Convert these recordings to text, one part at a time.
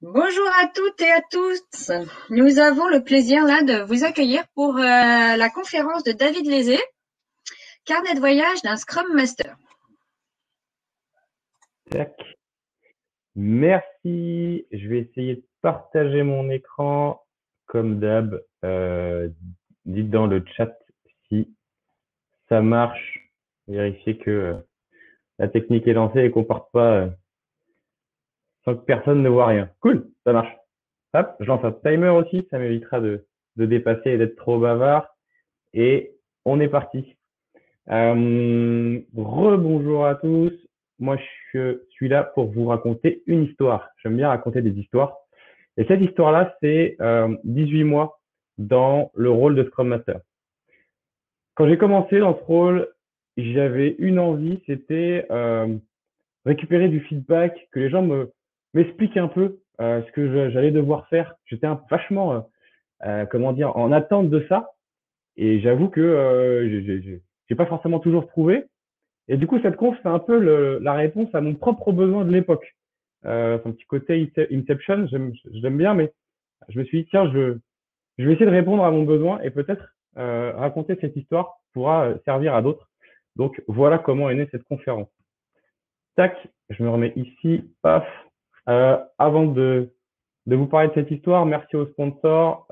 Bonjour à toutes et à tous. Nous avons le plaisir là de vous accueillir pour la conférence de David Lézé, carnet de voyage d'un Scrum Master. Tac. Merci. Je vais essayer de partager mon écran comme d'hab. Dites dans le chat si ça marche. Vérifiez que la technique est lancée et qu'on parte pas sans que personne ne voit rien. Cool, ça marche. Hop, je lance un timer aussi, ça m'évitera de dépasser et d'être trop bavard. Et on est parti. Rebonjour à tous. Moi, je suis là pour vous raconter une histoire. J'aime bien raconter des histoires. Et cette histoire-là, c'est 18 mois dans le rôle de Scrum Master. Quand j'ai commencé dans ce rôle, j'avais une envie, c'était récupérer du feedback, que les gens m'expliquent un peu ce que j'allais devoir faire. J'étais vachement, comment dire, en attente de ça. Et j'avoue que j'ai pas forcément toujours trouvé. Et du coup, cette conf, c'est un peu la réponse à mon propre besoin de l'époque. Son petit côté Inception, j'aime bien, mais je me suis dit, tiens, je vais essayer de répondre à mon besoin et peut-être raconter cette histoire pourra servir à d'autres. Donc, voilà comment est née cette conférence. Tac, je me remets ici, paf. Avant de vous parler de cette histoire, merci aux sponsors.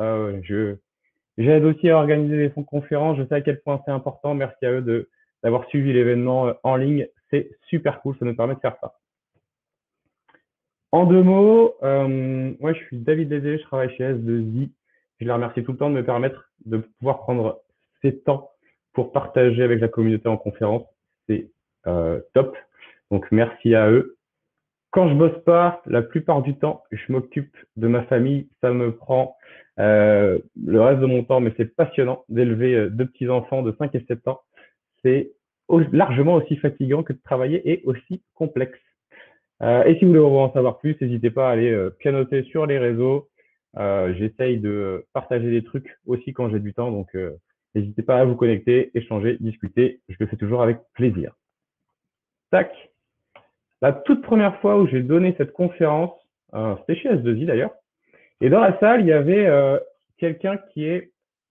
J'aide aussi à organiser des conférences. Je sais à quel point c'est important. Merci à eux d'avoir suivi l'événement en ligne. C'est super cool. Ça nous permet de faire ça. En deux mots, moi, je suis David Lézé. Je travaille chez S2I. Je les remercie tout le temps de me permettre de pouvoir prendre ces temps pour partager avec la communauté en conférence. C'est top. Donc, merci à eux. Quand je bosse pas, la plupart du temps, je m'occupe de ma famille. Ça me prend le reste de mon temps, mais c'est passionnant d'élever deux petits enfants de 5 et 7 ans. C'est largement aussi fatigant que de travailler et aussi complexe. Et si vous voulez en savoir plus, n'hésitez pas à aller pianoter sur les réseaux. J'essaye de partager des trucs aussi quand j'ai du temps, donc n'hésitez pas à vous connecter, échanger, discuter. Je le fais toujours avec plaisir. Tac. La toute première fois où j'ai donné cette conférence, c'était chez S2I d'ailleurs, et dans la salle, il y avait quelqu'un qui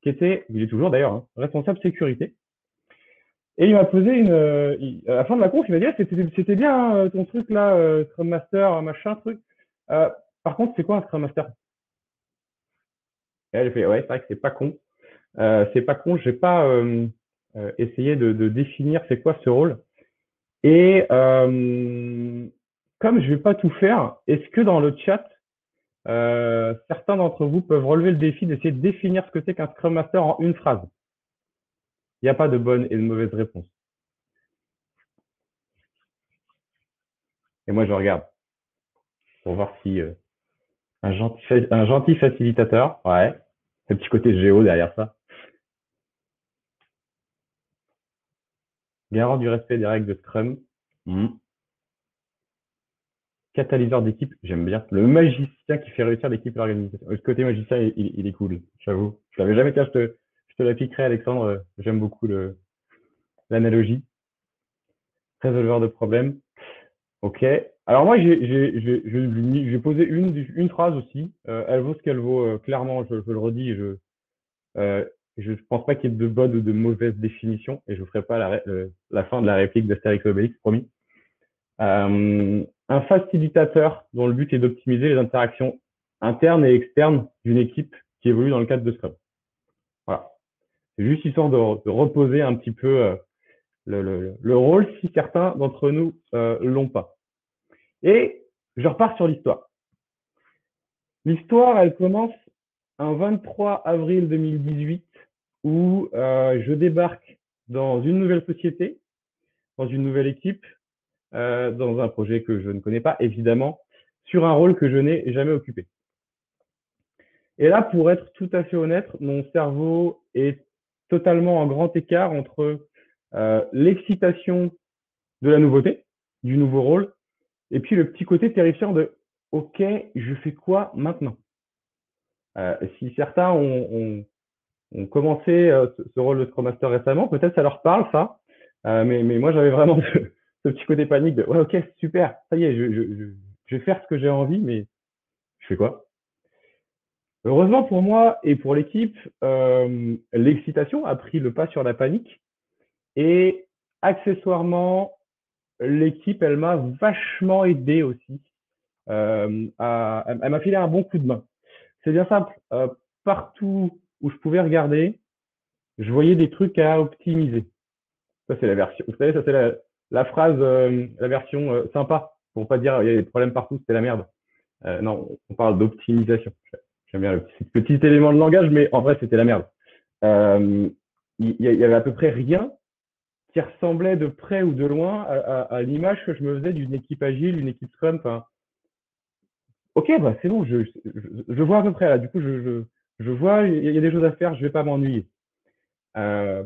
était, il est toujours d'ailleurs, hein, responsable sécurité. Et il m'a posé à la fin de la conf, il m'a dit, ah, c'était bien hein, ton truc là, Scrum Master, machin truc. Euh, Par contre, c'est quoi un Scrum Master? Et elle a fait, ouais, c'est vrai que c'est pas con. C'est pas con, j'ai pas essayé de définir c'est quoi ce rôle. Et comme je vais pas tout faire, est-ce que dans le chat, certains d'entre vous peuvent relever le défi d'essayer de définir ce que c'est qu'un Scrum Master en une phrase? Il n'y a pas de bonne et de mauvaise réponse. Et moi, je regarde pour voir si un gentil facilitateur, ouais, le petit côté géo derrière ça, garant du respect des règles de Scrum, hmm. Catalyseur d'équipe, j'aime bien. Le magicien qui fait réussir l'équipe et l'organisation. Le côté magicien, il est cool, j'avoue. Je l'avais jamais, tiens, je te la piquerai, Alexandre. J'aime beaucoup l'analogie. Résolveur de problèmes. Ok. Alors moi, j'ai posé une phrase aussi. Elle vaut ce qu'elle vaut. Clairement, je le redis. Je pense pas qu'il y ait de bonne ou de mauvaise définition. Et je vous ferai pas la fin de la réplique d'Astérix et Obélix, promis. Un facilitateur dont le but est d'optimiser les interactions internes et externes d'une équipe qui évolue dans le cadre de Scrum. Voilà. C'est juste histoire de reposer un petit peu le rôle si certains d'entre nous l'ont pas. Et je repars sur l'histoire. L'histoire, elle commence un 23 avril 2018 où je débarque dans une nouvelle société, dans une nouvelle équipe, dans un projet que je ne connais pas, évidemment, sur un rôle que je n'ai jamais occupé. Et là, pour être tout à fait honnête, mon cerveau est totalement en grand écart entre l'excitation de la nouveauté, du nouveau rôle, et puis le petit côté terrifiant de OK, je fais quoi maintenant? Si certains ont commencé ce rôle de Scrum Master récemment, peut-être ça leur parle ça, mais moi j'avais vraiment ce petit côté panique de ouais, OK, super, ça y est, je vais faire ce que j'ai envie, mais Je fais quoi? Heureusement pour moi et pour l'équipe, l'excitation a pris le pas sur la panique et accessoirement, l'équipe, elle m'a vachement aidé aussi. Elle m'a filé un bon coup de main. C'est bien simple. Partout où je pouvais regarder, je voyais des trucs à optimiser. Ça, c'est la version. Vous savez, ça, c'est la phrase, la version sympa. Pour pas dire il y a des problèmes partout, c'était la merde. Non, on parle d'optimisation. J'aime bien le petit élément de langage, mais en vrai, c'était la merde. Euh, il y avait à peu près rien qui ressemblait de près ou de loin à l'image que je me faisais d'une équipe agile, une équipe Scrum. Enfin, ok, bah c'est bon, je vois à peu près là. Du coup, je vois, il y a des choses à faire, je vais pas m'ennuyer. Euh,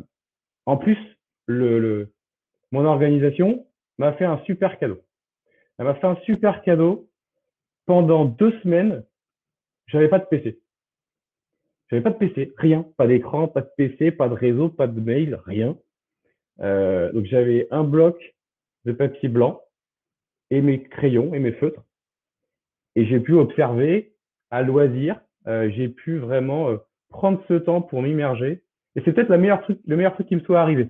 En plus, mon organisation m'a fait un super cadeau. Elle m'a fait un super cadeau. Pendant 2 semaines, j'avais pas de PC. J'avais pas de PC, rien. Pas d'écran, pas de PC, pas de réseau, pas de mail, rien. Donc j'avais un bloc de papier blanc et mes crayons et mes feutres. Et j'ai pu observer à loisir. J'ai pu vraiment prendre ce temps pour m'immerger. Et c'est peut-être le meilleur truc qui me soit arrivé.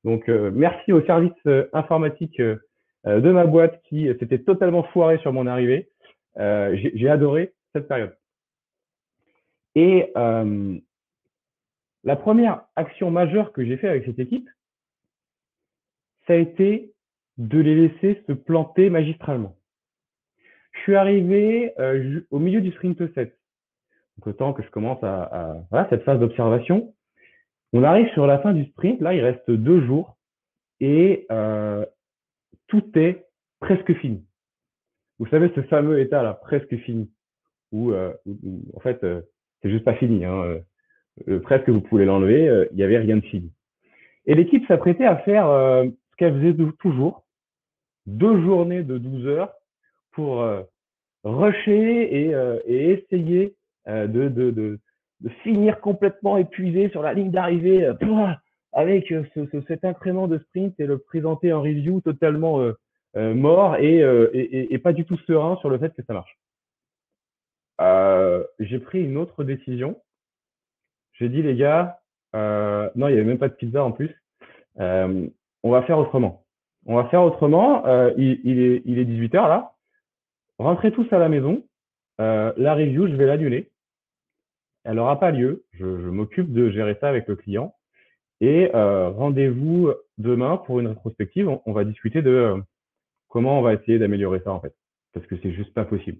Donc merci au service informatique de ma boîte qui s'était totalement foiré sur mon arrivée. J'ai adoré cette période. Et la première action majeure que j'ai fait avec cette équipe, ça a été de les laisser se planter magistralement. Je suis arrivé au milieu du sprint 7. Donc, le temps que je commence voilà, cette phase d'observation. On arrive sur la fin du sprint. Là, il reste 2 jours et tout est presque fini. Vous savez, ce fameux état là, presque fini, où en fait, c'est juste pas fini. Hein, presque, vous pouvez l'enlever. Il y avait rien de fini. Et l'équipe s'apprêtait à faire ce qu'elle faisait toujours, 2 journées de 12 heures pour rusher et essayer de finir complètement épuisé sur la ligne d'arrivée avec cet incrément de sprint et le présenter en review totalement mort et pas du tout serein sur le fait que ça marche. J'ai pris une autre décision. J'ai dit les gars, non, il n'y avait même pas de pizza en plus. Euh, on va faire autrement. On va faire autrement. Il est 18 heures là. Rentrez tous à la maison. La review, je vais l'annuler. Elle n'aura pas lieu. Je m'occupe de gérer ça avec le client. Et rendez-vous demain pour une rétrospective. On va discuter de comment on va essayer d'améliorer ça en fait. Parce que c'est juste pas possible.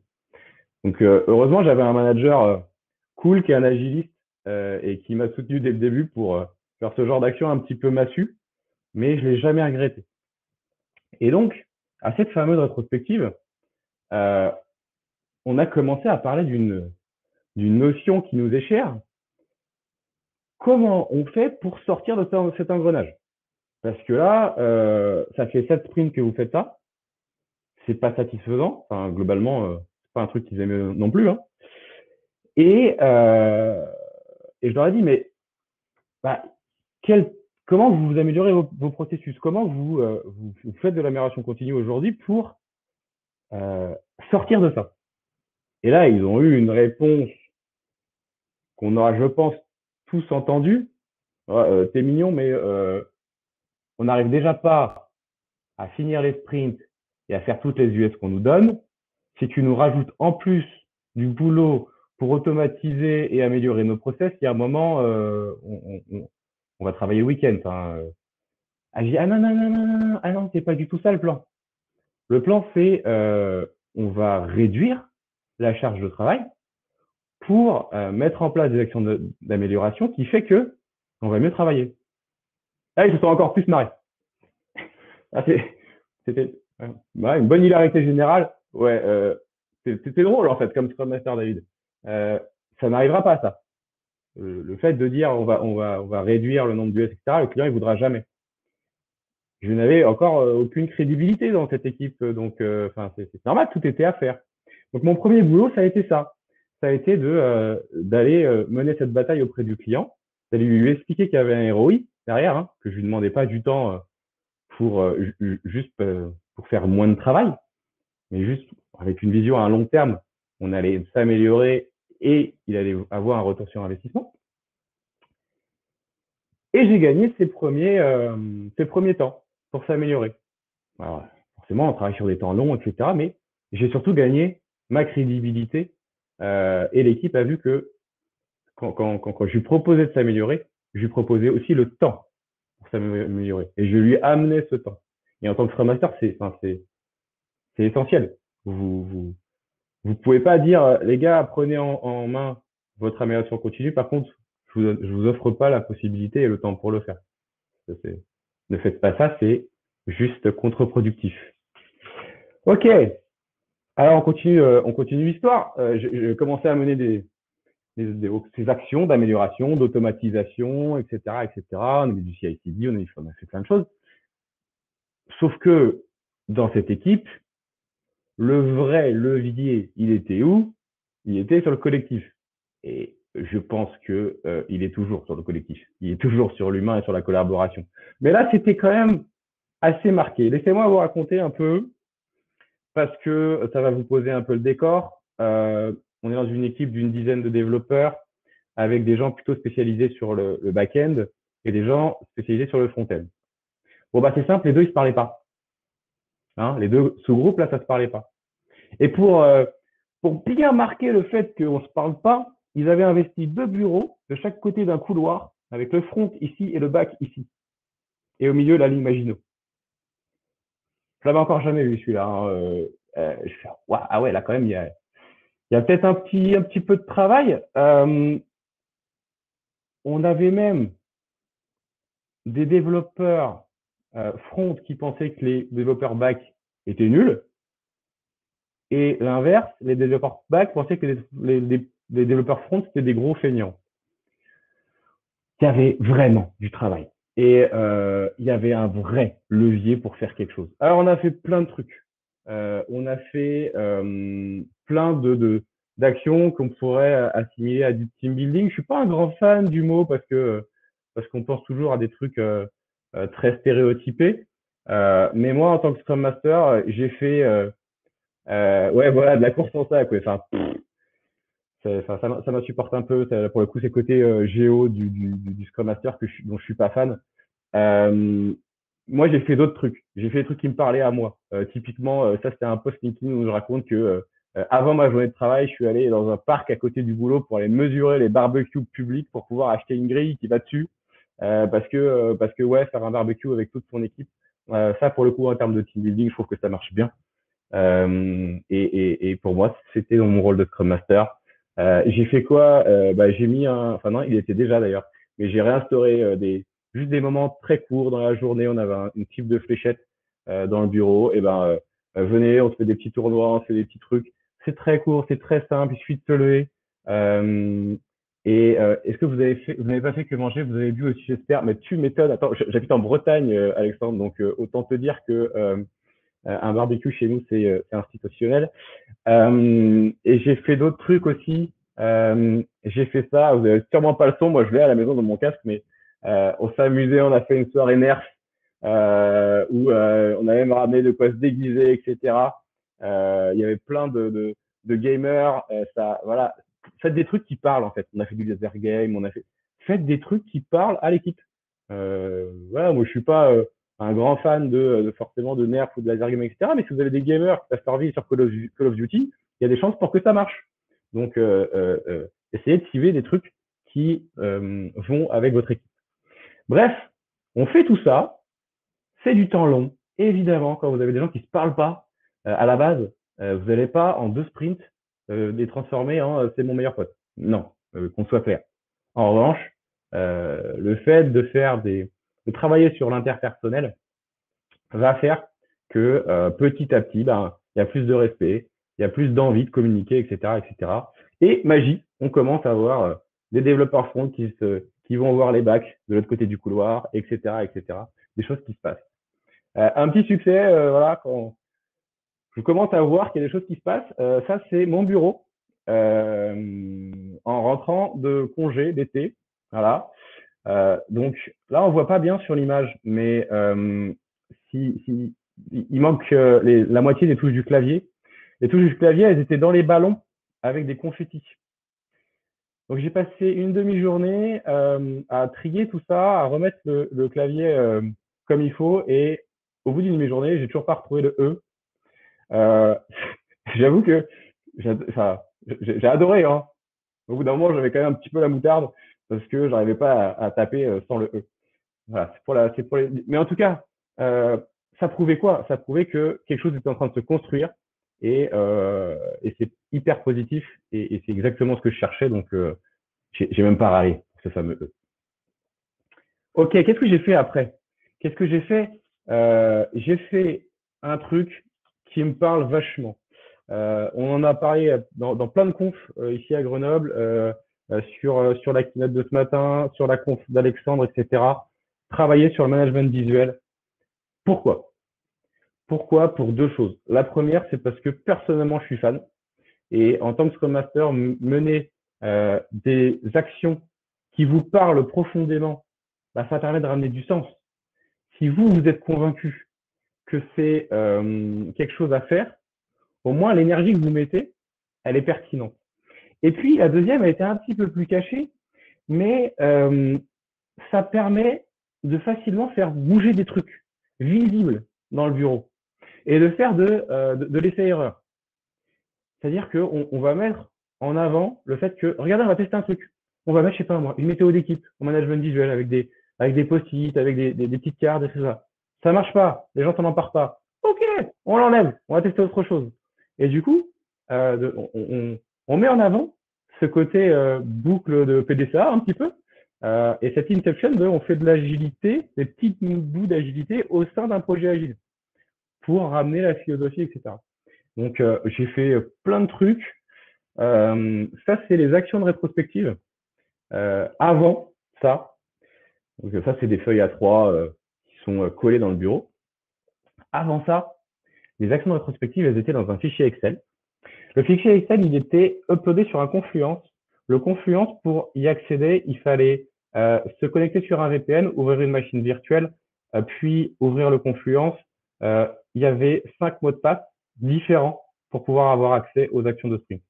Donc heureusement, j'avais un manager cool qui est un agiliste et qui m'a soutenu dès le début pour faire ce genre d'action un petit peu massue. Mais je l'ai jamais regretté. Et donc, à cette fameuse rétrospective, euh, on a commencé à parler d'une notion qui nous est chère. Comment on fait pour sortir de cet engrenage? Parce que là, ça fait 7 sprints que vous faites ça. C'est pas satisfaisant. Enfin, globalement, c'est pas un truc qu'ils aimaient non plus. Hein. Et, euh, et je leur ai dit, mais bah, comment vous améliorez vos processus? Comment vous faites de l'amélioration continue aujourd'hui pour sortir de ça? Et là, ils ont eu une réponse qu'on aura, je pense, tous entendue. T'es mignon, mais on n'arrive déjà pas à finir les sprints et à faire toutes les US qu'on nous donne. Si tu nous rajoutes en plus du boulot pour automatiser et améliorer nos process, il y a un moment, on va travailler le week-end. Enfin, je dis, ah non, non, non, non, non, non, ah non, c'est pas du tout ça le plan. Le plan, c'est on va réduire la charge de travail pour mettre en place des actions d'amélioration qui fait que on va mieux travailler. Là, ils se sont encore plus marrés. Ah, c'était une bonne hilarité générale. Ouais, c'était drôle en fait, comme Scrum Master David. Ça n'arrivera pas ça. Le fait de dire on va réduire le nombre d'US, etc., le client il voudra jamais. Je n'avais encore aucune crédibilité dans cette équipe, donc enfin c'est normal, tout était à faire. Donc mon premier boulot, ça a été ça. Ça a été d'aller mener cette bataille auprès du client, d'aller lui expliquer qu'il y avait un ROI derrière, hein, que je lui demandais pas du temps pour juste pour faire moins de travail, mais juste avec une vision à long terme on allait s'améliorer et il allait avoir un retour sur investissement. Et j'ai gagné ces premiers temps pour s'améliorer. Alors, forcément, on travaille sur des temps longs, etc. Mais j'ai surtout gagné ma crédibilité et l'équipe a vu que quand je lui proposais de s'améliorer, je lui proposais aussi le temps pour s'améliorer. Et je lui amenais ce temps. Et en tant que Scrum Master, c'est essentiel. Vous pouvez pas dire, les gars, prenez en main votre amélioration continue. Par contre, je vous offre pas la possibilité et le temps pour le faire. Ne faites pas ça, c'est juste contre-productif. Ok. Alors on continue l'histoire. Je commençais à mener ces actions d'amélioration, d'automatisation, etc., etc. On a mis du CI/CD, on a fait plein de choses. Sauf que dans cette équipe, le vrai levier, il était où? Il était sur le collectif. Et je pense que il est toujours sur le collectif. Il est toujours sur l'humain et sur la collaboration. Mais là, c'était quand même assez marqué. Laissez-moi vous raconter un peu parce que ça va vous poser un peu le décor. On est dans une équipe d'une dizaine de développeurs avec des gens plutôt spécialisés sur le back-end et des gens spécialisés sur le front-end. Bon, bah, c'est simple, les deux, ils se parlaient pas. Hein, les deux sous-groupes, là, ça se parlait pas. Et pour bien marquer le fait qu'on se parle pas, ils avaient investi 2 bureaux de chaque côté d'un couloir avec le front ici et le back ici. Et au milieu, la ligne Maginot. Je l'avais encore jamais vu celui-là. Hein. Je fais, wow, ah ouais, là quand même, il y a peut-être un petit peu de travail. On avait même des développeurs front qui pensaient que les développeurs back étaient nuls. Et l'inverse, les développeurs back pensaient que les développeurs front, c'était des gros feignants. Il y avait vraiment du travail. Et il y avait un vrai levier pour faire quelque chose. Alors, on a fait plein de trucs. On a fait plein d'actions qu'on pourrait assimiler à du team building. Je suis pas un grand fan du mot parce qu'on pense toujours à des trucs très stéréotypés. Mais moi, en tant que Scrum Master, j'ai fait ouais, voilà, de la course en sac. Ouais. Enfin, ça m'insupporte un peu. Pour le coup, c'est côté géo du Scrum Master dont je suis pas fan. Euh, Moi, j'ai fait d'autres trucs. J'ai fait des trucs qui me parlaient à moi. Typiquement, ça, c'était un post LinkedIn où je raconte que avant ma journée de travail, je suis allé dans un parc à côté du boulot pour aller mesurer les barbecues publics pour pouvoir acheter une grille qui va dessus. Parce que ouais, faire un barbecue avec toute son équipe, ça, pour le coup, en termes de team building, je trouve que ça marche bien. Et pour moi, c'était dans mon rôle de Scrum Master. J'ai fait quoi? Bah, j'ai mis enfin non, il était déjà d'ailleurs, mais j'ai réinstauré juste des moments très courts dans la journée. On avait une type de fléchette dans le bureau. Et ben, venez, on se fait des petits tournois, on se fait des petits trucs. C'est très court, c'est très simple. Il suffit de se lever. Est-ce que vous n'avez pas fait que manger? Vous avez bu aussi, j'espère. Mais tu m'étonnes. Attends, j'habite en Bretagne, Alexandre, donc autant te dire que un barbecue chez nous, c'est institutionnel. Et j'ai fait d'autres trucs aussi. J'ai fait ça. Vous avez sûrement pas le son. Moi, je l'ai à la maison dans mon casque, mais on s'est amusé. On a fait une soirée nerf où on a même ramené de quoi se déguiser, etc. Il y avait plein de gamers. Ça, voilà. Faites des trucs qui parlent en fait. On a fait du laser game. Faites des trucs qui parlent à l'équipe. Voilà. Moi, je suis pas un grand fan forcément de Nerf ou de laser game, etc. Mais si vous avez des gamers qui passent leur vie sur Call of Duty, il y a des chances pour que ça marche. Donc, essayez de cibler des trucs qui vont avec votre équipe. Bref, on fait tout ça. C'est du temps long. Évidemment, quand vous avez des gens qui se parlent pas à la base, vous n'allez pas en 2 sprints les transformer en c'est mon meilleur pote. Non, qu'on soit clair. En revanche, le fait de travailler sur l'interpersonnel va faire que petit à petit, ben, il y a plus de respect, il y a plus d'envie de communiquer, etc., etc. Et magie, on commence à avoir des développeurs front qui vont voir les bacs de l'autre côté du couloir, etc., etc. Des choses qui se passent. Un petit succès, voilà, quand je commence à voir qu'il y a des choses qui se passent. Ça, c'est mon bureau en rentrant de congé d'été, voilà. Donc là, on voit pas bien sur l'image, mais il manque la moitié des touches du clavier. Les touches du clavier, elles étaient dans les ballons avec des confettis. Donc j'ai passé une demi-journée à trier tout ça, à remettre le clavier comme il faut, et au bout d'une demi-journée, j'ai toujours pas retrouvé le E. Euh, J'avoue que j'ai adoré, hein. Au bout d'un moment, j'avais quand même un petit peu la moutarde parce que j'arrivais pas à taper sans le E. Voilà, c'est pour les. Mais en tout cas, euh, ça prouvait quoi? Ça prouvait que quelque chose était en train de se construire et c'est hyper positif et c'est exactement ce que je cherchais. Donc, j'ai même pas râlé pour ce fameux E. Ok, qu'est-ce que j'ai fait après? Qu'est-ce que j'ai fait? J'ai fait un truc qui me parle vachement. On en a parlé dans plein de confs ici à Grenoble, sur la keynote de ce matin, sur la conf d'Alexandre, etc. Travailler sur le management visuel. Pourquoi? Pourquoi? Pour deux choses. La première, c'est parce que personnellement, je suis fan. Et en tant que Scrum Master, mener des actions qui vous parlent profondément, bah, ça permet de ramener du sens. Si vous, vous êtes convaincu que c'est quelque chose à faire, au moins l'énergie que vous mettez, elle est pertinente. Et puis la deuxième, elle était un petit peu plus cachée, mais ça permet de facilement faire bouger des trucs visibles dans le bureau et de faire de l'essai-erreur. C'est-à-dire qu'on va mettre en avant le fait que, regardez, on va tester un truc. On va mettre, je sais pas moi, une météo d'équipe en management visuel avec des post-it, avec des petites cartes, etc. Ça marche pas, les gens s'en emparent pas. Ok, on l'enlève, on va tester autre chose. Et du coup, on met en avant ce côté boucle de PDCA un petit peu, et cette inception on fait de l'agilité, des petits bouts d'agilité au sein d'un projet agile pour ramener la philosophie, etc. Donc, j'ai fait plein de trucs. Ça, c'est les actions de rétrospective. Avant ça, donc ça, c'est des feuilles A3 qui sont collées dans le bureau. Avant ça, les actions de rétrospective, elles étaient dans un fichier Excel. Le fichier Excel, il était uploadé sur un Confluence. Le Confluence, pour y accéder, il fallait se connecter sur un VPN, ouvrir une machine virtuelle, puis ouvrir le Confluence. Il y avait 5 mots de passe différents pour pouvoir avoir accès aux actions de sprint.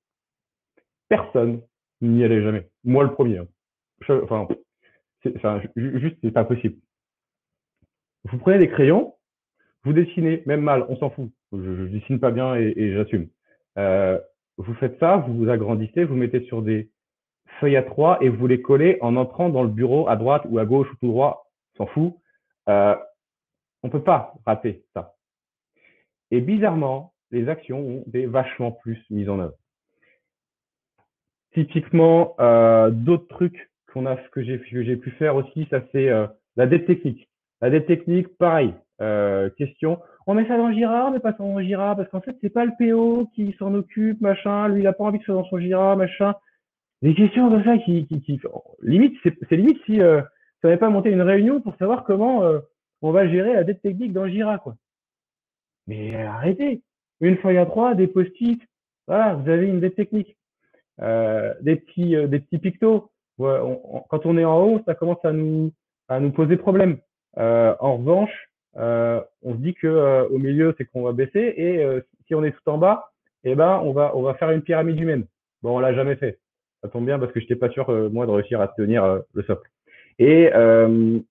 Personne n'y allait jamais. Moi, le premier, hein. Enfin, juste, c'est pas possible. Vous prenez des crayons, vous dessinez, même mal, on s'en fout. Je dessine pas bien et j'assume. Vous faites ça, vous vous agrandissez, vous mettez sur des feuilles A3 et vous les collez en entrant dans le bureau à droite ou à gauche ou tout droit, on s'en fout. Euh, on peut pas rater ça. Et bizarrement, les actions ont des vachement plus mises en œuvre. Typiquement, d'autres trucs que j'ai pu faire aussi, ça c'est la dette technique. La dette technique, pareil. Question, on met ça dans Jira, on met pas ça dans Jira parce qu'en fait c'est pas le PO qui s'en occupe, machin. Lui il a pas envie que ce soit dans son Jira, machin. Des questions comme ça qui limite c'est limite si ça n'avait pas monté une réunion pour savoir comment on va gérer la dette technique dans Jira quoi. Mais arrêtez. Une feuille à trois, des post-it. Voilà, vous avez une dette technique. Des petits pictos. Ouais, quand on est en haut, ça commence à nous poser problème. En revanche, on se dit que au milieu, c'est qu'on va baisser et si on est tout en bas, eh ben, on va faire une pyramide humaine. Bon, on l'a jamais fait. Ça tombe bien parce que je n'étais pas sûr, moi, de réussir à tenir le socle. Et je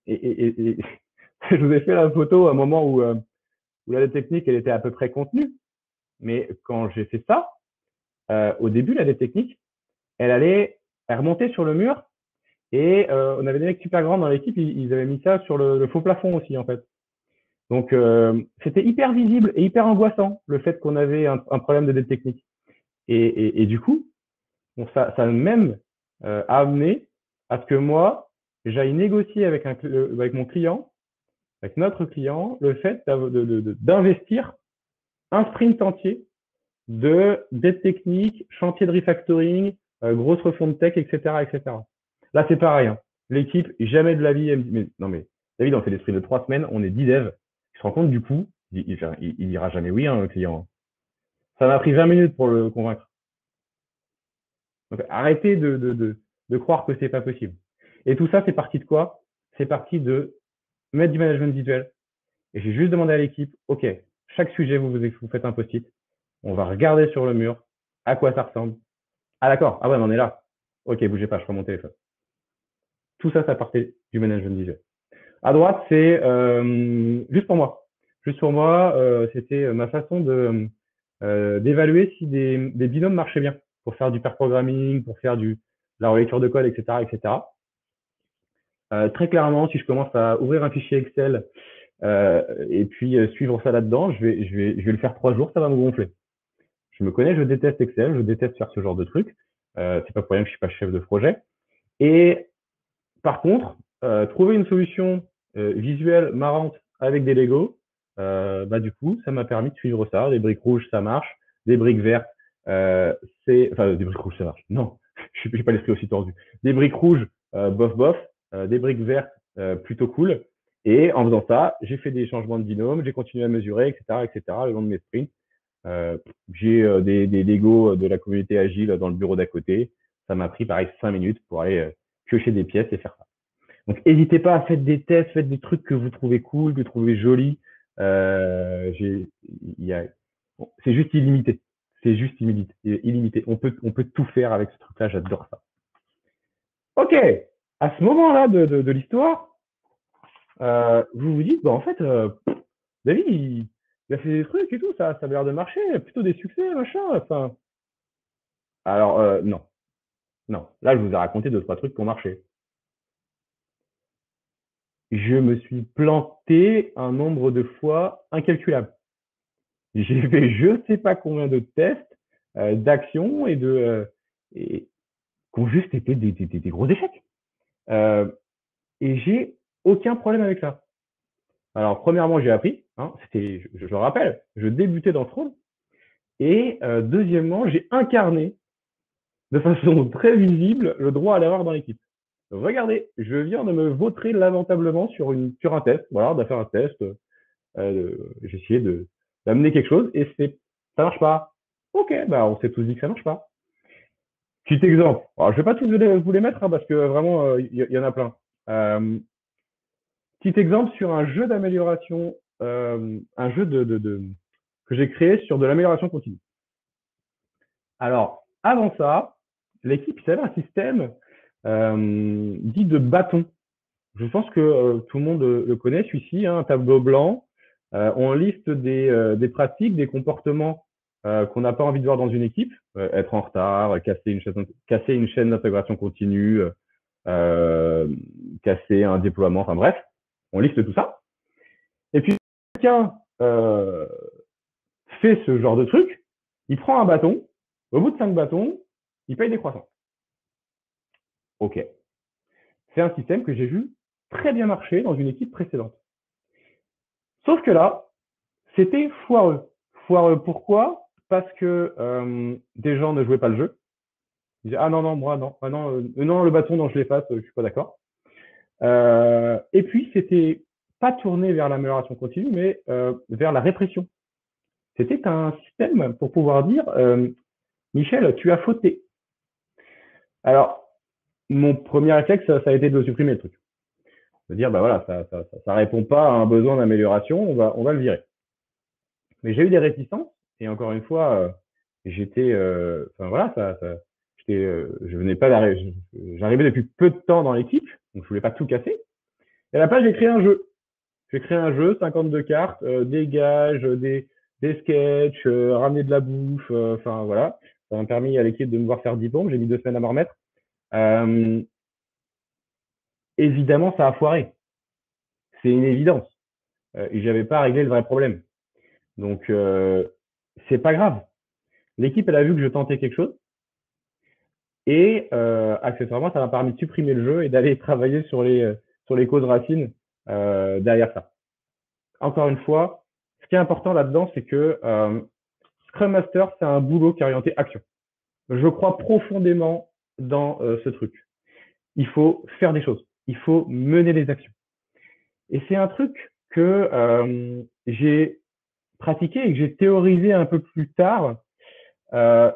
vous ai fait la photo à un moment où la technique, elle était à peu près contenue. Mais quand j'ai fait ça, au début, la dette technique, elle remontait sur le mur et on avait des mecs super grands dans l'équipe, ils avaient mis ça sur le faux plafond aussi en fait. Donc c'était hyper visible et hyper angoissant le fait qu'on avait un problème de dette technique. Et du coup, ça a même amené à ce que moi, j'aille négocier avec mon client, avec notre client, le fait d'investir un sprint entier de dette technique, chantier de refactoring, grosse refonte tech, etc., etc. Là, c'est pareil, hein. L'équipe, jamais de la vie, elle me dit, mais non, mais David, on fait des sprints de 3 semaines, on est 10 devs. Il se rend compte, du coup, il dira jamais oui, hein, le client. Ça m'a pris 20 minutes pour le convaincre. Donc, arrêtez de croire que c'est pas possible. Et tout ça, c'est parti de quoi? C'est parti de mettre du management visuel. Et j'ai juste demandé à l'équipe, OK, chaque sujet, vous faites un post-it. On va regarder sur le mur à quoi ça ressemble. Ah d'accord. Ah ouais, mais on est là. Ok, bougez pas, je prends mon téléphone. Tout ça, ça partait du management visuel. À droite, c'est juste pour moi. Juste pour moi, c'était ma façon de d'évaluer si des binômes marchaient bien pour faire du pair programming, pour faire la relecture de code, etc., etc. Très clairement, si je commence à ouvrir un fichier Excel et puis suivre ça là-dedans, je vais le faire 3 jours, ça va me gonfler. Je me connais, je déteste Excel, je déteste faire ce genre de truc. C'est pas pour rien que je suis pas chef de projet. Et par contre, trouver une solution visuelle marrante avec des Lego, bah du coup, ça m'a permis de suivre ça. Des briques rouges, ça marche. Des briques vertes, enfin des briques rouges, ça marche. Non, je n'ai pas l'esprit aussi tordu. Des briques rouges, bof bof. Des briques vertes, plutôt cool. Et en faisant ça, j'ai fait des changements de binôme, j'ai continué à mesurer, etc., etc. Le long de mes sprints. Euh, j'ai des Lego de la communauté agile dans le bureau d'à côté. Ça m'a pris pareil 5 minutes pour aller piocher des pièces et faire ça. Donc, n'hésitez pas à faire des tests, faites des trucs que vous trouvez cool, que vous trouvez jolis. J'ai, il y a, bon, c'est juste illimité. C'est juste illimité. Illimité. On peut tout faire avec ce truc-là. J'adore ça. Ok. À ce moment-là de l'histoire, vous vous dites, bah, en fait, David, il a fait des trucs et tout, ça a l'air de marcher, plutôt des succès, machin. Enfin, alors, non, non. Là, je vous ai raconté 2, 3 trucs qui ont marché. Je me suis planté un nombre de fois incalculable. J'ai fait je ne sais pas combien de tests, d'actions et qui ont juste été des gros échecs. Euh, et j'ai aucun problème avec ça. Alors, premièrement, j'ai appris, hein, je le rappelle, je débutais dans ce rôle. Et deuxièmement, j'ai incarné de façon très visible le droit à l'erreur dans l'équipe. Regardez, je viens de me vautrer lamentablement sur un test, voilà, de faire un test. J'ai essayé d'amener quelque chose et ça marche pas. Ok, bah on s'est tous dit que ça marche pas. Petit exemple. Alors, je vais pas tous vous les mettre hein, parce que vraiment, y en a plein. Euh, Petit exemple sur un jeu d'amélioration, un jeu que j'ai créé sur de l'amélioration continue. Alors, avant ça, l'équipe, avait un système dit de bâton. Je pense que tout le monde le connaît, celui-ci, hein, un tableau blanc. On liste des pratiques, des comportements qu'on n'a pas envie de voir dans une équipe. Être en retard, casser une chaîne d'intégration continue, euh, casser un déploiement, enfin bref, on liste tout ça. Et puis, quelqu'un fait ce genre de truc, il prend un bâton, au bout de 5 bâtons, il paye des croissants. Ok. C'est un système que j'ai vu très bien marcher dans une équipe précédente. Sauf que là, c'était foireux. Foireux pourquoi? Parce que des gens ne jouaient pas le jeu. Ils disaient ah non non moi non ah non non le bâton non je l'efface je suis pas d'accord. Et puis c'était pas tourné vers l'amélioration continue mais vers la répression. C'était un système pour pouvoir dire Michel tu as fauté. Alors mon premier réflexe ça a été de supprimer le truc. De dire bah voilà ça répond pas à un besoin d'amélioration on va le virer. Mais j'ai eu des réticences et encore une fois, j'étais, enfin voilà, je venais pas d'arriver, j'arrivais depuis peu de temps dans l'équipe, donc je voulais pas tout casser. Et à la place, j'ai créé un jeu. J'ai créé un jeu, 52 cartes, des gages, des sketchs, ramener de la bouffe, enfin voilà. Ça m'a permis à l'équipe de me voir faire 10 pompes. J'ai mis 2 semaines à m'en remettre. Euh, Évidemment, ça a foiré. C'est une évidence. Et j'avais pas réglé le vrai problème. Donc, c'est pas grave. L'équipe, elle a vu que je tentais quelque chose. Et accessoirement, ça m'a permis de supprimer le jeu et d'aller travailler sur les causes racines derrière ça. Encore une fois, ce qui est important là-dedans, c'est que Scrum Master, c'est un boulot qui est orienté action. Je crois profondément dans ce truc. Il faut faire des choses. Il faut mener les actions. Et c'est un truc que j'ai pratiqué et que j'ai théorisé un peu plus tard. Euh,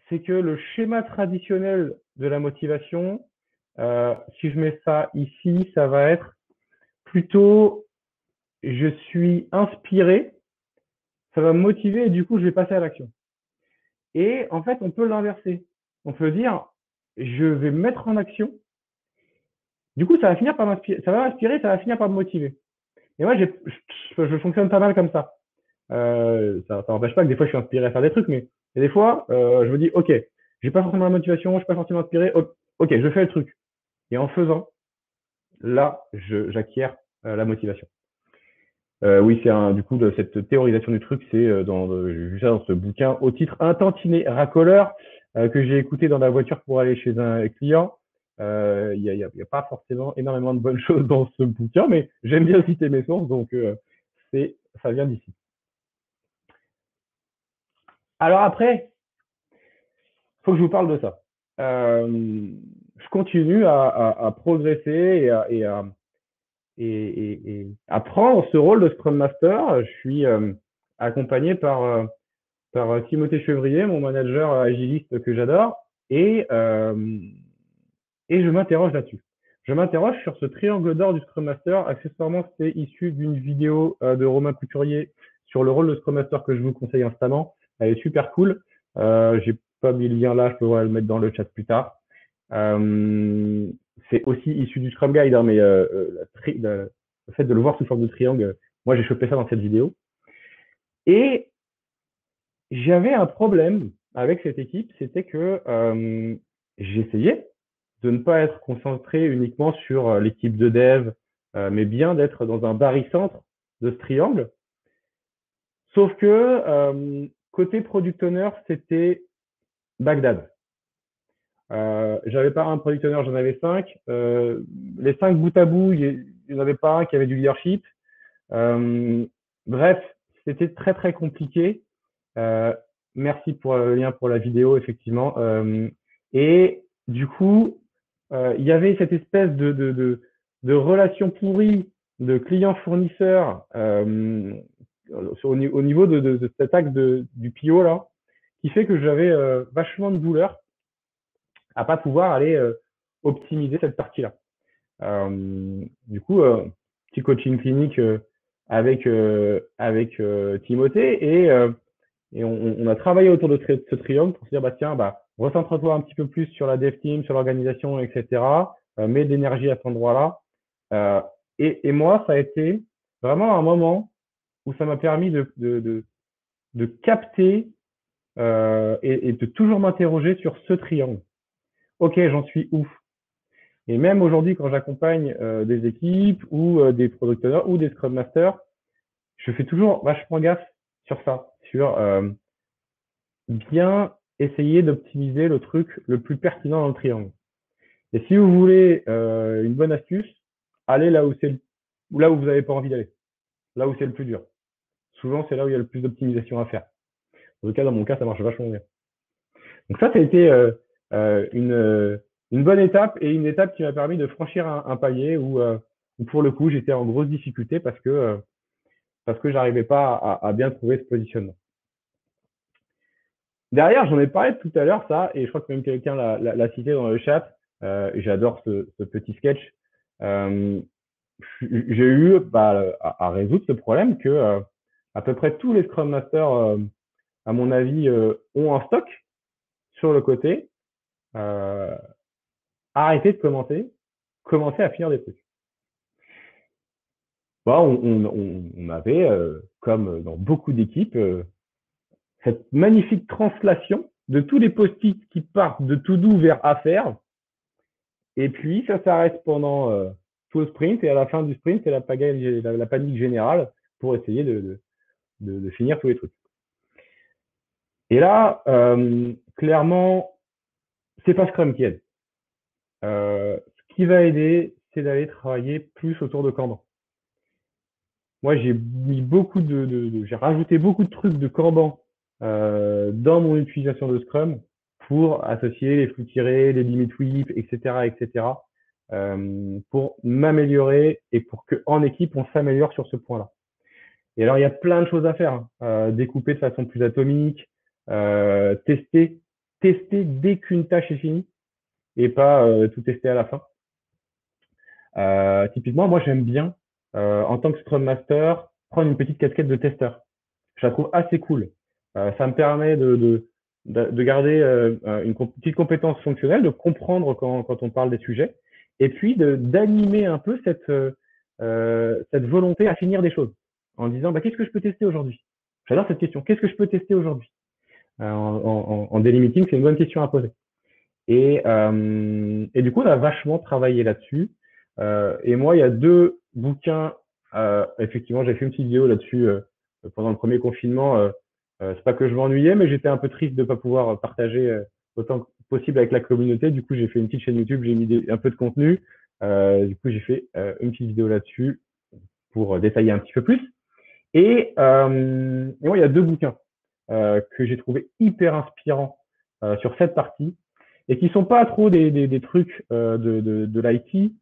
c'est que le schéma traditionnel de la motivation, si je mets ça ici, ça va être plutôt je suis inspiré, ça va me motiver et du coup je vais passer à l'action. Et en fait, on peut l'inverser. on peut dire, je vais me mettre en action. Du coup, ça va finir par m'inspirer, ça va finir par me motiver. Et moi, je fonctionne pas mal comme ça. Ça n'empêche pas que des fois, je suis inspiré à faire des trucs, mais des fois, je me dis, OK, j'ai pas forcément la motivation, je suis pas forcément inspiré, OK, je fais le truc. Et en faisant, là, j'acquiers la motivation. Oui, du coup, cette théorisation du truc, c'est j'ai vu ça dans ce bouquin au titre Un tantinet racoleur que j'ai écouté dans la voiture pour aller chez un client. Y a pas forcément énormément de bonnes choses dans ce bouquin, mais j'aime bien citer mes sources, donc ça vient d'ici. Alors après, faut que je vous parle de ça. Je continue à progresser et à prendre ce rôle de Scrum Master. Je suis accompagné par Timothée Chevrier, mon manager agiliste que j'adore, et, euh, et je m'interroge là-dessus. Je m'interroge sur ce triangle d'or du Scrum Master. Accessoirement, c'est issu d'une vidéo de Romain Couturier sur le rôle de Scrum Master que je vous conseille instamment. Elle est super cool. J'ai pas mis le lien là, je pourrais le mettre dans le chat plus tard. C'est aussi issu du Scrum Guide, hein, mais le fait de le voir sous forme de triangle, moi j'ai chopé ça dans cette vidéo. Et j'avais un problème avec cette équipe, c'était que j'essayais de ne pas être concentré uniquement sur l'équipe de dev, mais bien d'être dans un barycentre de ce triangle. Sauf que côté product owner, c'était Bagdad. J'avais pas un product owner, j'en avais 5. Les 5 bout à bout, il n'y en avait pas un qui avait du leadership. Bref, c'était très très compliqué. Merci pour le lien pour la vidéo, effectivement. Et du coup, il y avait cette espèce de relation pourrie de client-fournisseur au niveau de cet axe du PO là, qui fait que j'avais vachement de douleur à pas pouvoir aller optimiser cette partie-là. Du coup, petit coaching clinique avec Timothée et on a travaillé autour de ce triangle pour se dire bah tiens recentre-toi un petit peu plus sur la dev team, sur l'organisation, etc. Mets de l'énergie à cet endroit-là. Et moi, ça a été vraiment un moment où ça m'a permis de capter et de toujours m'interroger sur ce triangle. Ok, j'en suis où? Et même aujourd'hui, quand j'accompagne des équipes ou des product owners ou des scrum masters, je fais toujours vachement gaffe sur ça, sur bien essayer d'optimiser le truc le plus pertinent dans le triangle. Et si vous voulez une bonne astuce, allez là où vous n'avez pas envie d'aller, là où c'est le plus dur. Souvent, c'est là où il y a le plus d'optimisation à faire. En tout cas, dans mon cas, ça marche vachement bien. Donc ça a été une bonne étape et une étape qui m'a permis de franchir un palier où pour le coup, j'étais en grosse difficulté parce que j'arrivais pas à bien trouver ce positionnement. Derrière, j'en ai parlé tout à l'heure, ça, et je crois que même quelqu'un l'a cité dans le chat. J'adore ce petit sketch. J'ai eu à résoudre ce problème que à peu près tous les Scrum Masters, à mon avis, ont en stock sur le côté. Arrêter de commencer à finir des trucs. Bon, on avait, comme dans beaucoup d'équipes, cette magnifique translation de tous les post-it qui partent de to do vers à faire. Et puis, ça s'arrête pendant tout le sprint. Et à la fin du sprint, c'est la panique générale pour essayer de finir tous les trucs. Et là, clairement, c'est pas Scrum qui aide. Ce qui va aider, c'est d'aller travailler plus autour de Kanban. Moi, j'ai mis j'ai rajouté beaucoup de trucs de Kanban dans mon utilisation de Scrum pour associer les flux tirés, les limit whip, etc., pour m'améliorer et pour qu'en équipe, on s'améliore sur ce point-là. Et alors, il y a plein de choses à faire. Découper de façon plus atomique, tester dès qu'une tâche est finie et pas tout tester à la fin. Typiquement, moi, j'aime bien, en tant que Scrum Master, prendre une petite casquette de testeur. Je la trouve assez cool. Ça me permet de garder une petite compétence fonctionnelle, de comprendre quand on parle des sujets, et puis d'animer un peu cette volonté à finir des choses, en disant bah, qu'est-ce que je peux tester aujourd'hui. J'adore cette question. Qu'est-ce que je peux tester aujourd'hui en daily meeting, c'est une bonne question à poser. Et du coup, on a vachement travaillé là-dessus. Et moi, il y a deux bouquins. Effectivement, j'ai fait une petite vidéo là-dessus pendant le premier confinement. C'est pas que je m'ennuyais, mais j'étais un peu triste de pas pouvoir partager autant que possible avec la communauté. Du coup, j'ai fait une petite chaîne YouTube, j'ai mis un peu de contenu. Du coup, j'ai fait une petite vidéo là-dessus pour détailler un petit peu plus. Et moi, il y a deux bouquins que j'ai trouvé hyper inspirants sur cette partie et qui sont pas trop des trucs de l'IT,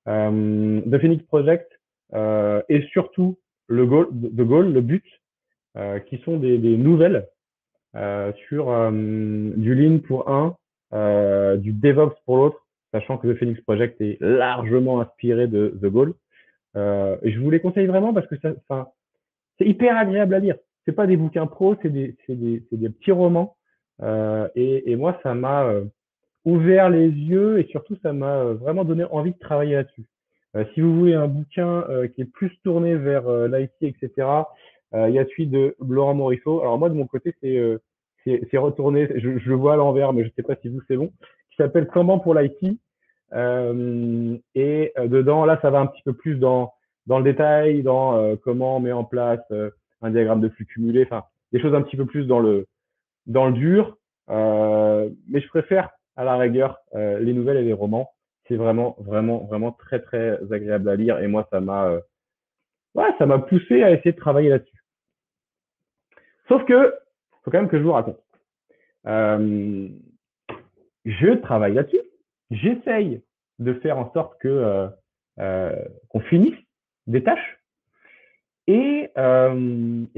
de Phoenix Project et surtout le but, qui sont des nouvelles sur du Lean pour un, du DevOps pour l'autre, sachant que The Phoenix Project est largement inspiré de The Goal. Et je vous les conseille vraiment parce que c'est hyper agréable à lire. C'est pas des bouquins pro, c'est des petits romans. Et moi, ça m'a ouvert les yeux et surtout, ça m'a vraiment donné envie de travailler là-dessus. Si vous voulez un bouquin qui est plus tourné vers l'IT, etc., il y a celui de Laurent Morisseau. Alors moi, de mon côté, c'est retourné, je le vois à l'envers, mais je sais pas si vous, c'est bon, qui s'appelle Comment pour l'IT. Dedans, là, ça va un petit peu plus dans le détail, dans comment on met en place un diagramme de flux cumulé, enfin, des choses un petit peu plus dans le dur. Mais je préfère, à la rigueur, les nouvelles et les romans. C'est vraiment, vraiment, vraiment très, très agréable à lire. Et moi, ouais, ça m'a poussé à essayer de travailler là-dessus. Sauf que, faut quand même que je vous raconte. Euh, je travaille là-dessus. J'essaye de faire en sorte qu'on finisse des tâches. Et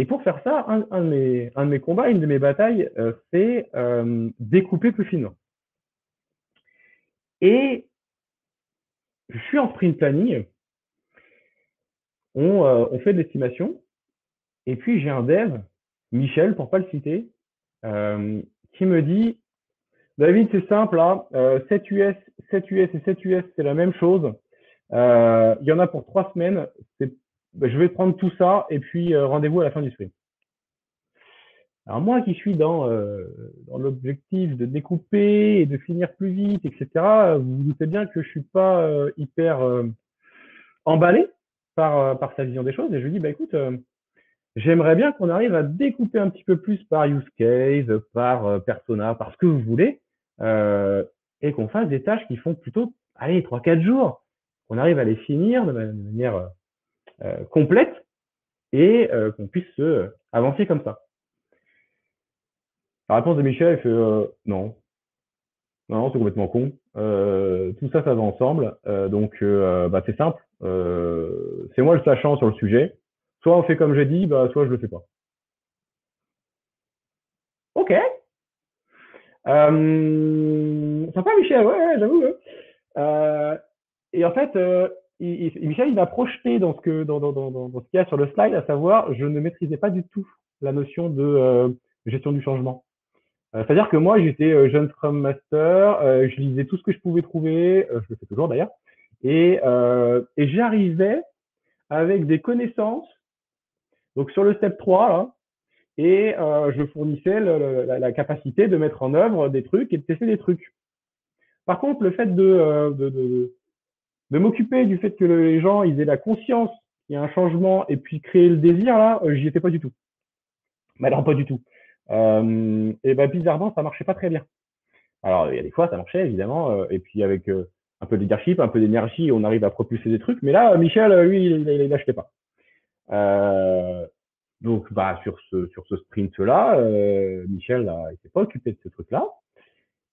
pour faire ça, un de mes combats, une de mes batailles, c'est découper plus finement. Et je suis en sprint planning, on fait de l'estimation, et puis j'ai un dev, Michel, pour pas le citer, qui me dit, David, c'est simple, là, 7 US, 7 US et 7 US, c'est la même chose. Il y en a pour 3 semaines. Je vais prendre tout ça et puis rendez-vous à la fin du sprint. Alors moi qui suis dans l'objectif de découper et de finir plus vite, etc., vous vous doutez bien que je suis pas hyper emballé par sa vision des choses. Et je lui dis, bah écoute, j'aimerais bien qu'on arrive à découper un petit peu plus par use case, par persona, par ce que vous voulez, et qu'on fasse des tâches qui font plutôt, allez, 3, 4 jours, qu'on arrive à les finir de manière complète et qu'on puisse avancer comme ça. La réponse de Michel, elle fait non, non, c'est complètement con. Tout ça, ça va ensemble. Bah, c'est simple. C'est moi le sachant sur le sujet. Soit on fait comme j'ai dit, bah, soit je le fais pas. Ok. Sympa Michel, ouais, j'avoue. Ouais. Euh, et en fait, Michel, il m'a projeté dans ce qu'il y a sur le slide, à savoir, je ne maîtrisais pas du tout la notion de gestion du changement. C'est-à-dire que moi, j'étais jeune Scrum Master, je lisais tout ce que je pouvais trouver, je le fais toujours d'ailleurs, et j'arrivais avec des connaissances, donc sur le step 3, là, et je fournissais la capacité de mettre en œuvre des trucs et de tester des trucs. Par contre, le fait de m'occuper du fait que les gens ils aient la conscience qu'il y a un changement et puis créer le désir, là, j'y étais pas du tout. Mais alors, pas du tout. Et ben, bizarrement, ça marchait pas très bien. Alors, il y a des fois, ça marchait, évidemment, et puis avec un peu de leadership, un peu d'énergie, on arrive à propulser des trucs. Mais là, Michel, lui, il n'achetait pas. Euh, donc, bah, sur ce sprint-là, Michel il s'est pas occupé de ce truc-là.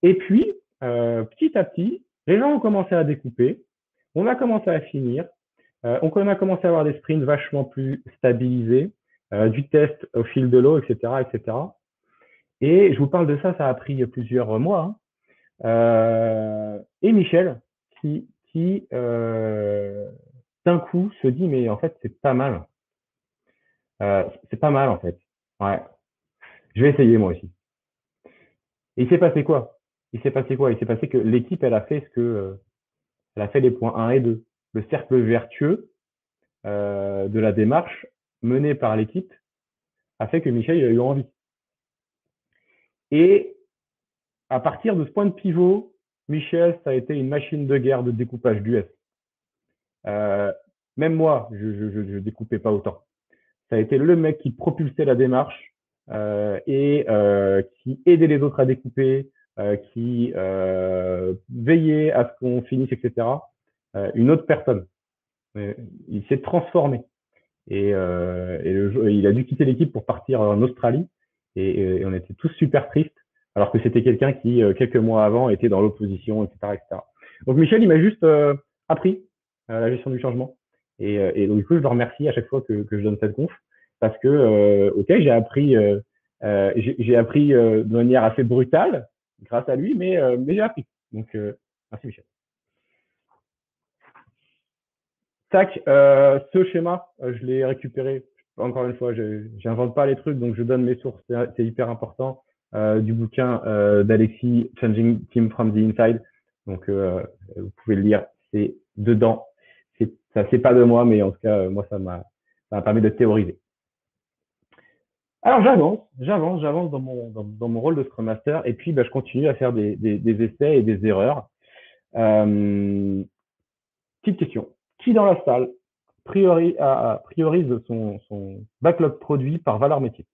Et puis, petit à petit, les gens ont commencé à découper, on a commencé à finir, on a commencé à avoir des sprints vachement plus stabilisés, du test au fil de l'eau, etc., etc. Et je vous parle de ça, ça a pris plusieurs mois, hein. Et Michel, qui d'un coup se dit, mais en fait, c'est pas mal. C'est pas mal, en fait. Ouais, je vais essayer moi aussi. Et il s'est passé quoi? Il s'est passé quoi? Il s'est passé que l'équipe, elle a fait elle a fait les points 1 et 2. Le cercle vertueux de la démarche menée par l'équipe a fait que Michel il a eu envie. Et à partir de ce point de pivot, Michel, ça a été une machine de guerre de découpage d'US. Euh, Même moi, je découpais pas autant. Ça a été le mec qui propulsait la démarche et qui aidait les autres à découper, qui veillait à ce qu'on finisse, etc. Une autre personne. Il s'est transformé. Il a dû quitter l'équipe pour partir en Australie. Et on était tous super tristes, alors que c'était quelqu'un qui, quelques mois avant, était dans l'opposition, etc., etc. Donc Michel, il m'a juste appris la gestion du changement. Et donc, du coup, je le remercie à chaque fois que je donne cette conf, parce que, ok, j'ai appris de manière assez brutale, grâce à lui, mais j'ai appris. Donc, merci Michel. Tac, ce schéma, je l'ai récupéré. Encore une fois, je n'invente pas les trucs, donc je donne mes sources, c'est hyper important. Du bouquin d'Alexis, Changing Team from the Inside. Donc, vous pouvez le lire, c'est dedans. Ça, c'est pas de moi, mais en tout cas, moi, ça m'a permis de théoriser. Alors, j'avance dans mon rôle de Scrum Master, et puis, bah, je continue à faire des essais et des erreurs. Petite question. Qui dans la salle priorise son backlog produit par valeur métier?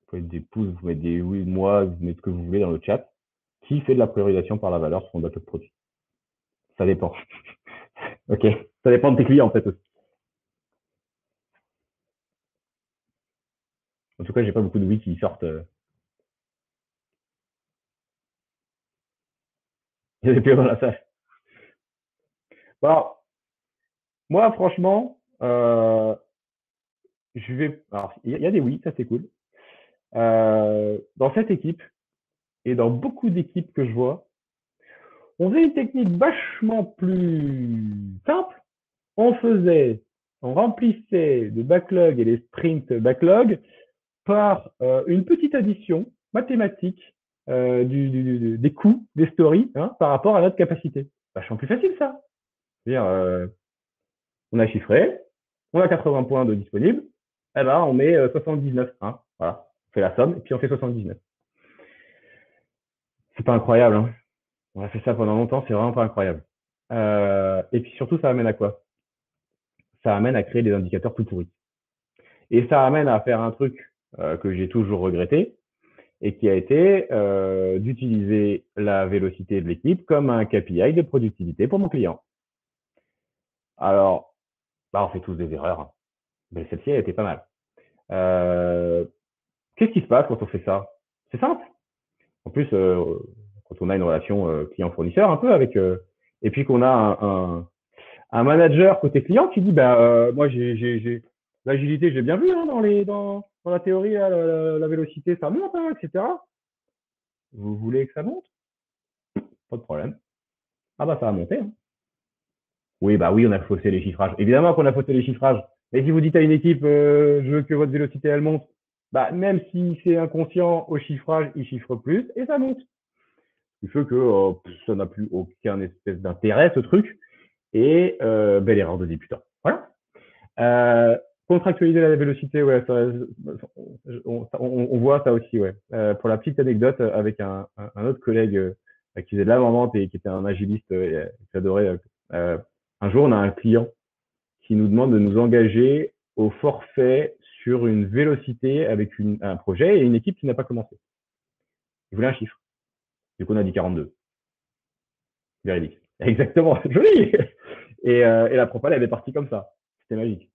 Vous pouvez mettre des pouces, vous mettez des oui, moi, vous mettez ce que vous voulez dans le chat. Qui fait de la priorisation par la valeur sur son backlog produit? Ça dépend. Ok. Ça dépend de tes clients, en fait, aussi. En tout cas, j'ai pas beaucoup de oui qui sortent. Il y a des PO dans la salle. Bon, moi, franchement, je vais. Alors, il y a des oui, ça c'est cool. Dans cette équipe et dans beaucoup d'équipes que je vois, on faisait une technique vachement plus simple. On remplissait le backlog et les sprints backlog par une petite addition mathématique des coûts des stories par rapport à notre capacité. Vachement plus facile ça. C'est-à-dire, on a chiffré, on a 80 points de disponibles, eh ben on met 79. Hein, voilà, on fait la somme et puis on fait 79. C'est pas incroyable. Hein. On a fait ça pendant longtemps, c'est vraiment pas incroyable. Et puis surtout, ça amène à quoi? Ça amène à créer des indicateurs tout pourris. Et ça amène à faire un truc que j'ai toujours regretté et qui a été d'utiliser la vélocité de l'équipe comme un KPI de productivité pour mon client. Alors, bah, on fait tous des erreurs, hein. Mais celle-ci a été pas mal. Qu'est-ce qui se passe quand on fait ça? C'est simple. En plus, quand on a une relation client-fournisseur un peu avec, et puis qu'on a un manager côté client qui dit, bah, moi, l'agilité, j'ai bien vu hein, dans la théorie, la vélocité, ça monte, hein, etc. Vous voulez que ça monte? Pas de problème. Ah bah ça va monter. Hein. Oui, bah oui, on a faussé les chiffrages. Évidemment qu'on a faussé les chiffrages. Mais si vous dites à une équipe, je veux que votre vélocité elle monte, bah même si c'est inconscient au chiffrage, il chiffre plus et ça monte. Ce qui fait que ça n'a plus aucun espèce d'intérêt ce truc et belle erreur de débutant. Voilà. Contractualiser la vélocité, ouais, on voit ça aussi, ouais. Pour la petite anecdote, avec un autre collègue qui faisait de l'avant-vente et qui était un agiliste qui adorait. Un jour, on a un client qui nous demande de nous engager au forfait sur une vélocité avec un projet et une équipe qui n'a pas commencé. Il voulait un chiffre. Du coup, on a dit 42. Véridique. Exactement, joli. Et la propale, elle est partie comme ça. C'était magique.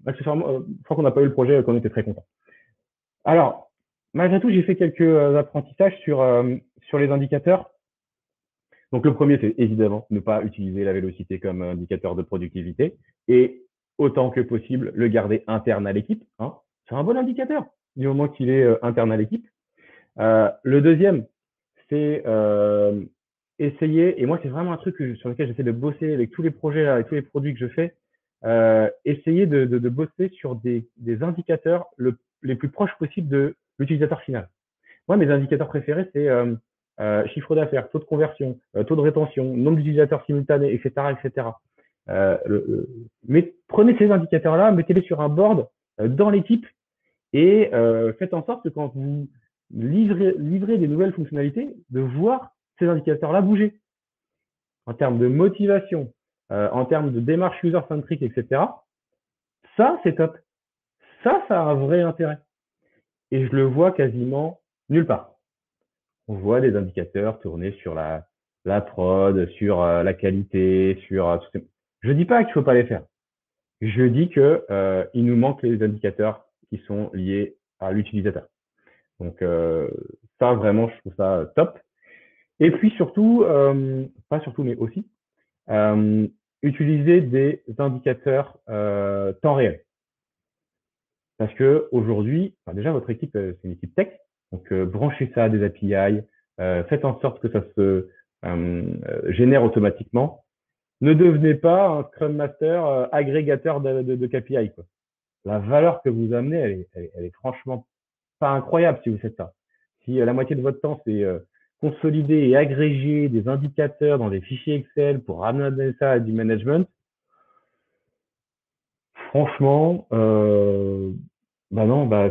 Accessoirement, je crois qu'on n'a pas eu le projet, qu'on était très content. Alors, malgré tout, j'ai fait quelques apprentissages sur les indicateurs. Donc, le premier, c'est évidemment ne pas utiliser la vélocité comme indicateur de productivité et autant que possible le garder interne à l'équipe. Hein. C'est un bon indicateur du moment qu'il est interne à l'équipe. Le deuxième, c'est essayer, et moi, c'est vraiment un truc sur lequel j'essaie de bosser avec tous les projets, avec tous les produits que je fais, essayer de bosser sur des indicateurs les plus proches possibles de l'utilisateur final. Moi, mes indicateurs préférés, c'est chiffre d'affaires, taux de conversion, taux de rétention, nombre d'utilisateurs simultanés, etc., etc. Mais prenez ces indicateurs-là, mettez-les sur un board dans l'équipe et faites en sorte que quand vous livrez des nouvelles fonctionnalités, de voir ces indicateurs-là bouger en termes de motivation, en termes de démarche user-centric, etc. Ça, c'est top. Ça a un vrai intérêt. Et je le vois quasiment nulle part. On voit des indicateurs tourner sur la prod, sur la qualité, sur tout ça. Je dis pas qu'il faut pas les faire. Je dis que il nous manque les indicateurs qui sont liés à l'utilisateur. Donc ça vraiment, je trouve ça top. Et puis surtout, pas surtout, mais aussi utiliser des indicateurs temps réel. Parce que aujourd'hui, enfin, déjà votre équipe, c'est une équipe tech, donc branchez ça à des API, faites en sorte que ça se génère automatiquement. Ne devenez pas un Scrum Master agrégateur de KPI, quoi. La valeur que vous amenez, elle est franchement pas incroyable si vous faites ça. Si la moitié de votre temps, c'est consolider et agréger des indicateurs dans des fichiers Excel pour ramener ça à du management, franchement, bah non, bah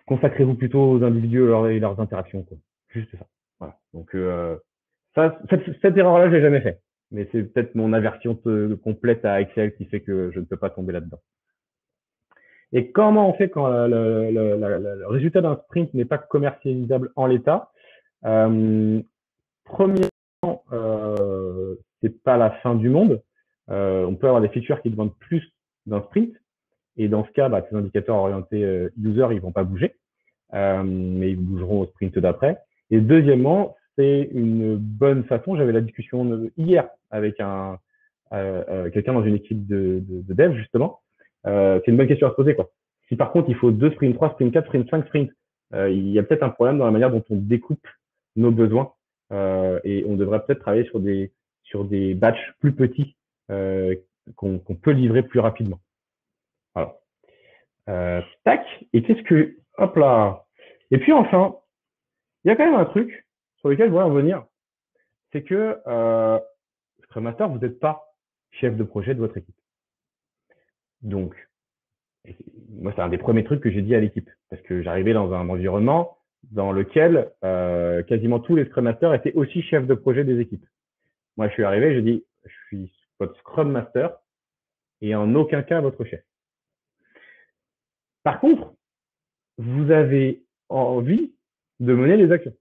consacrez-vous plutôt aux individus et leurs interactions, quoi. Juste ça. Voilà. Donc cette erreur-là, je l'ai jamais fait. Mais c'est peut-être mon aversion complète à Excel qui fait que je ne peux pas tomber là-dedans. Et comment on fait quand le résultat d'un sprint n'est pas commercialisable en l'état? Premièrement, c'est pas la fin du monde. On peut avoir des features qui demandent plus d'un sprint. Et dans ce cas, bah, ces indicateurs orientés user, ils vont pas bouger, mais ils bougeront au sprint d'après. Et deuxièmement, c'est une bonne façon. J'avais la discussion hier avec quelqu'un dans une équipe de dev justement. C'est une bonne question à se poser, quoi. Si par contre il faut 2 sprints, 3 sprints, 4 sprints, 5 sprints, il y a peut-être un problème dans la manière dont on découpe nos besoins et on devrait peut-être travailler sur des batchs plus petits qu'on peut livrer plus rapidement. Voilà. Tac. Et qu'est-ce que... Hop là. Et puis enfin, il y a quand même un truc sur lequel je voudrais revenir. C'est que Scrum Master, vous n'êtes pas chef de projet de votre équipe. Donc, moi, c'est un des premiers trucs que j'ai dit à l'équipe. Parce que j'arrivais dans un environnement dans lequel quasiment tous les Scrum Masters étaient aussi chefs de projet des équipes. Moi, je suis arrivé, j'ai dit, je suis votre Scrum Master et en aucun cas votre chef. Par contre, vous avez envie de mener les actions.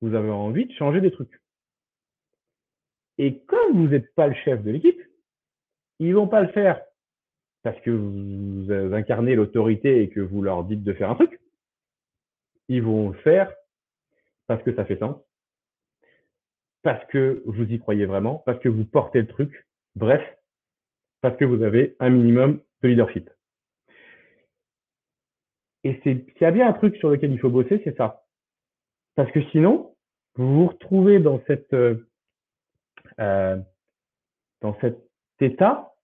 Vous avez envie de changer des trucs. Et comme vous n'êtes pas le chef de l'équipe, ils vont pas le faire parce que vous incarnez l'autorité et que vous leur dites de faire un truc. Ils vont le faire parce que ça fait sens, parce que vous y croyez vraiment, parce que vous portez le truc, bref, parce que vous avez un minimum de leadership. Et s'il y a bien un truc sur lequel il faut bosser, c'est ça. Parce que sinon, vous vous retrouvez dans cet état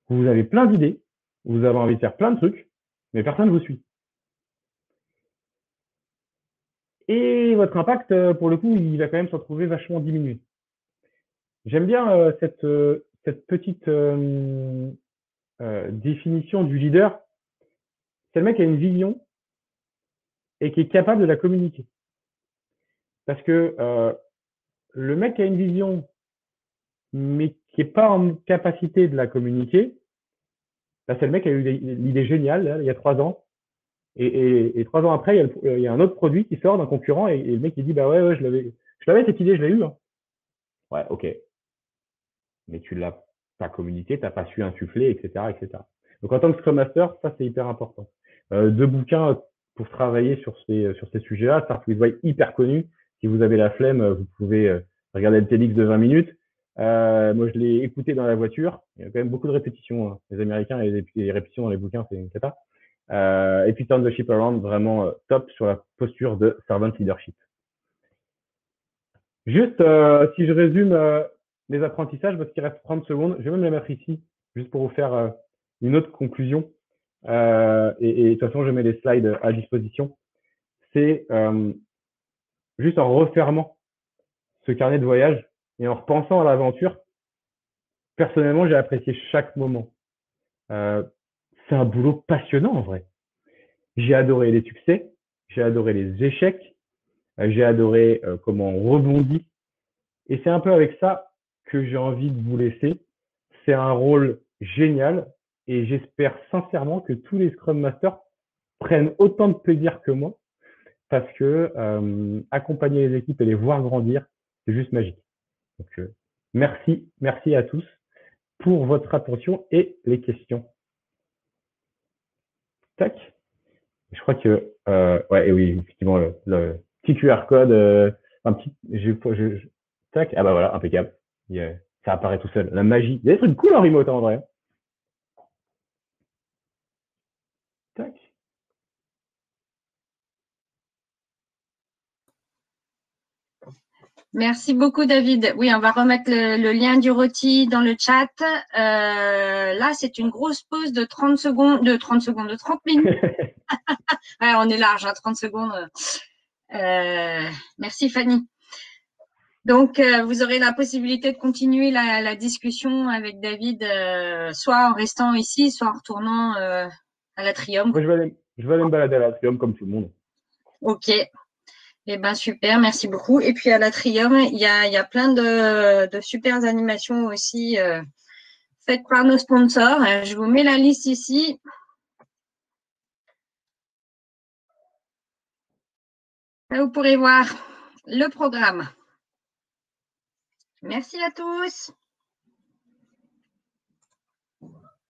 où vous avez plein d'idées, vous avez envie de faire plein de trucs, mais personne ne vous suit. Et votre impact, pour le coup, il va quand même se retrouver vachement diminué. J'aime bien cette petite définition du leader. C'est le mec qui a une vision et qui est capable de la communiquer. Parce que le mec qui a une vision, mais qui n'est pas en capacité de la communiquer, là, c'est le mec qui a eu l'idée géniale là, il y a 3 ans. Et 3 ans après, il y a un autre produit qui sort d'un concurrent et le mec il dit bah ouais, je l'avais cette idée, je l'ai eu. Hein. Ouais, ok. Mais tu l'as pas communiqué, tu n'as pas su insuffler, etc., etc. Donc en tant que Scrum Master, ça c'est hyper important. 2 bouquins pour travailler sur ces sujets-là, Start with Why hyper connu. Si vous avez la flemme, vous pouvez regarder le TEDx de 20 minutes. Moi, je l'ai écouté dans la voiture. Il y a quand même beaucoup de répétitions. Hein. Les Américains et les répétitions dans les bouquins, c'est une cata. Et puis Turn the Ship Around, vraiment top sur la posture de servant leadership. Juste, si je résume les apprentissages, parce qu'il reste 30 secondes, je vais même les mettre ici, juste pour vous faire une autre conclusion. Et de toute façon, je mets les slides à disposition. c'est juste en refermant ce carnet de voyage et en repensant à l'aventure, personnellement, j'ai apprécié chaque moment. Euh, c'est un boulot passionnant en vrai. J'ai adoré les succès, j'ai adoré les échecs, j'ai adoré comment on rebondit. Et c'est un peu avec ça que j'ai envie de vous laisser. C'est un rôle génial et j'espère sincèrement que tous les Scrum Masters prennent autant de plaisir que moi parce que accompagner les équipes et les voir grandir, c'est juste magique. Donc, merci à tous pour votre attention et les questions. Tac. Je crois que, ouais, et oui, effectivement, le petit QR code, un petit, tac, ah bah voilà, impeccable. Ça apparaît tout seul. La magie. Il y a des trucs cool en remote, en vrai. Tac. Merci beaucoup, David. Oui, on va remettre le lien du rôti dans le chat. Là, c'est une grosse pause de 30 secondes, de 30 minutes. Ouais, on est large, 30 secondes. Merci, Fanny. Donc, vous aurez la possibilité de continuer la discussion avec David, soit en restant ici, soit en retournant à l'Atrium. Moi, je vais aller me balader à l'Atrium comme tout le monde. Ok. Eh ben super, merci beaucoup. Et puis à l'Atrium, il y a plein de super animations aussi faites par nos sponsors. Je vous mets la liste ici. Là, vous pourrez voir le programme. Merci à tous.